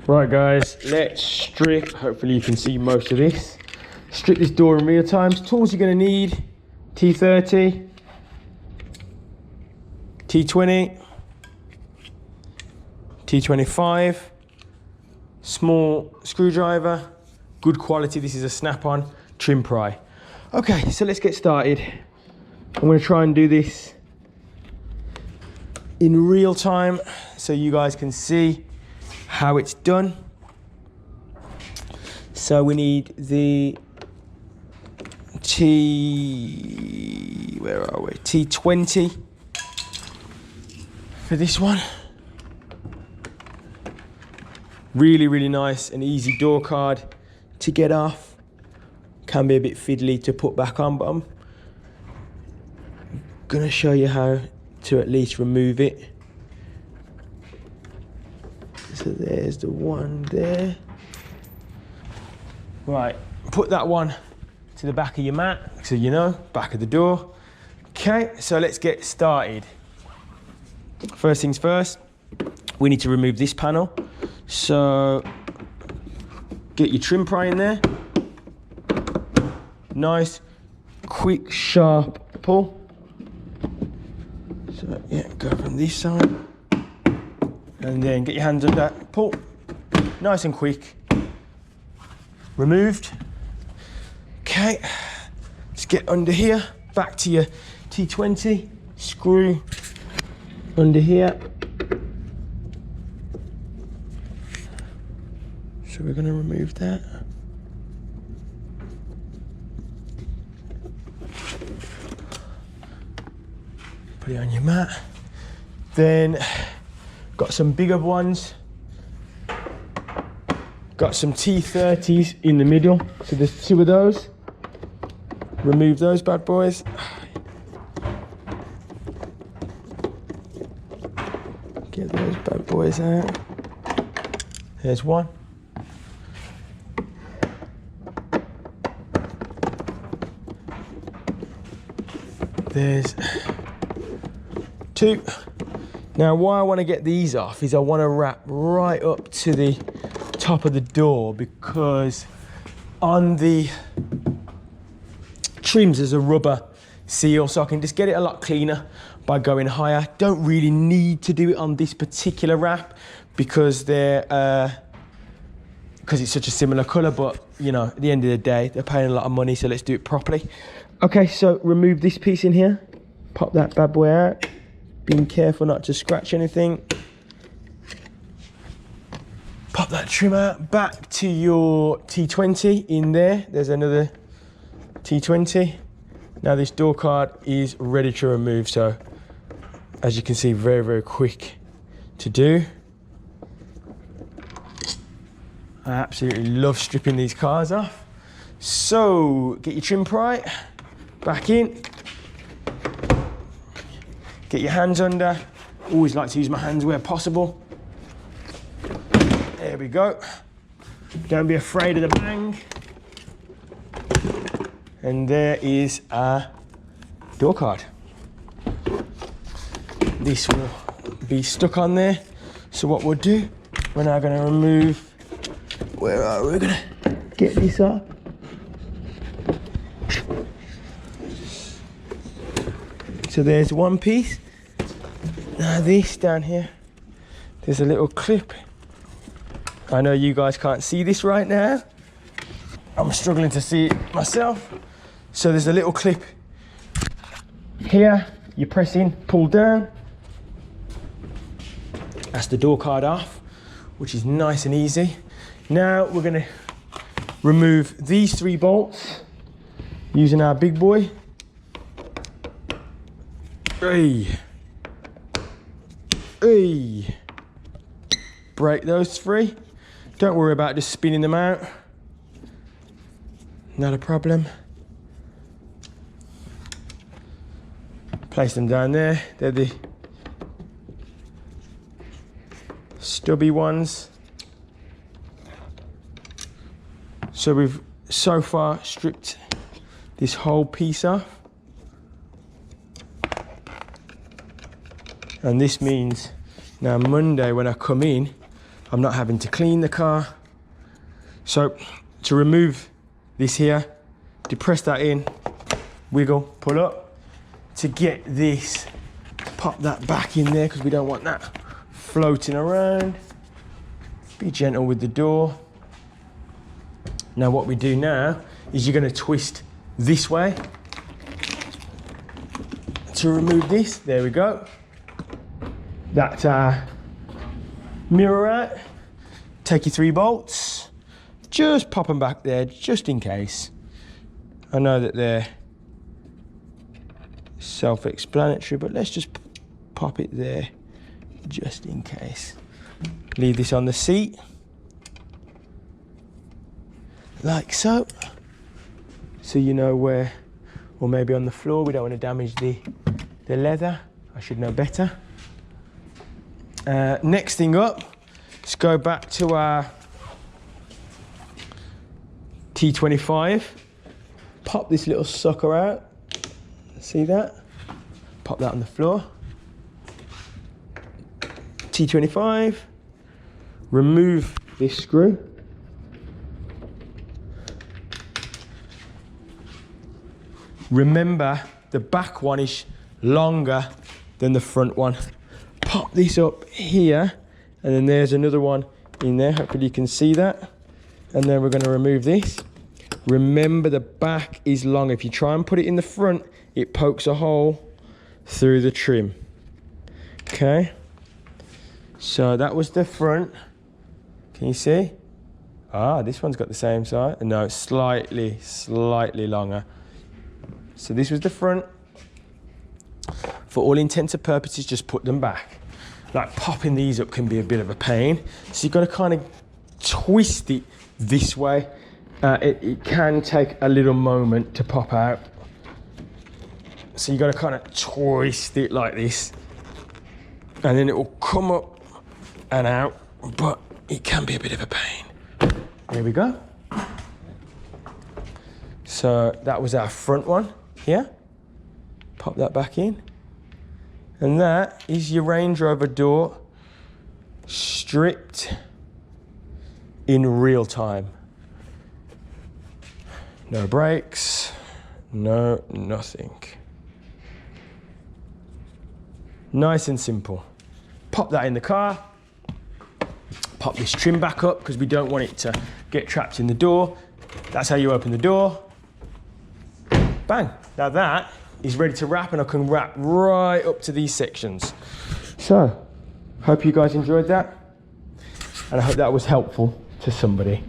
Right guys, let's strip. Hopefully you can see most of this. Strip this door in real time. Tools you're going to need: T30, T20, T25, small screwdriver, good quality. This is a snap-on trim pry. Okay, so let's get started. I'm going to try and do this in real time so you guys can see how it's done. So we need the T20 for this one. Really nice and easy door card to get off. Can be a bit fiddly to put back on, but I'm gonna show you how to at least remove it. So there's the one there. Right, put that one to the back of your mat, so you know, back of the door. Okay, so let's get started. First things first, we need to remove this panel. So get your trim pry in there. Nice, quick, sharp pull. So yeah, go from this side. And then get your hands on that, pull. Nice and quick. Removed. Okay, let's get under here. Back to your T20. Screw under here. So we're going to remove that. Put it on your mat. Then got some bigger ones. Got some T30s in the middle. So there's two of those. Remove those bad boys. Get those bad boys out. There's one. There's two. Now why I want to get these off is I want to wrap right up to the top of the door, because on the trims there's a rubber seal, so I can just get it a lot cleaner by going higher. Don't really need to do it on this particular wrap because it's such a similar color, but you know, at the end of the day they're paying a lot of money, so let's do it properly. Okay, so remove this piece in here, pop that bad boy out, being careful not to scratch anything. Pop that trim out, back to your T20 in there. There's another T20. Now this door card is ready to remove, so as you can see, very quick to do. I absolutely love stripping these cars off. So get your trim pry, back in. Get your hands under. Always like to use my hands where possible. There we go. Don't be afraid of the bang. And there is our door card. This will be stuck on there. So what we'll do, we're now going to remove, where are we? We're going to get this up. So there's one piece. Now this down here, there's a little clip. I know you guys can't see this right now. I'm struggling to see it myself. So there's a little clip here. You press in, pull down. That's the door card off, which is nice and easy. Now we're gonna remove these 3 bolts using our big boy. Hey. Break those 3. Don't worry about just spinning them out. Not a problem. Place them down there. They're the stubby ones. So we've so far stripped this whole piece off. And this means now Monday when I come in, I'm not having to clean the car. So to remove this here, depress that in, wiggle, pull up. To get this, pop that back in there because we don't want that floating around. Be gentle with the door. Now what we do now is you're going to twist this way to remove this. There we go. That mirror out. Take your 3 bolts. Just pop them back there just in case. I know that they're self-explanatory, but let's just pop it there just in case. Leave this on the seat like so, so you know where, or maybe on the floor. We don't want to damage the leather. I should know better. Next thing up, let's go back to our T25. Pop this little sucker out. See that? Pop that on the floor. T25. Remove this screw. Remember, the back one is longer than the front one. Pop this up here, and then there's another one in there. Hopefully you can see that. And then we're going to remove this. Remember, the back is long. If you try and put it in the front, it pokes a hole through the trim. Okay. So that was the front. Can you see? Ah, this one's got the same size. No, it's slightly longer. So this was the front. For all intents and purposes, just put them back. Like popping these up can be a bit of a pain. So you've got to kind of twist it this way. It can take a little moment to pop out. So you've got to kind of twist it like this. And then it will come up and out, but it can be a bit of a pain. There we go. So that was our front one here. Pop that back in. And that is your Range Rover door stripped in real time. No brakes, no nothing. Nice and simple. Pop that in the car. Pop this trim back up because we don't want it to get trapped in the door. That's how you open the door. Bang. Now that is ready to wrap, and I can wrap right up to these sections. So, hope you guys enjoyed that, and I hope that was helpful to somebody.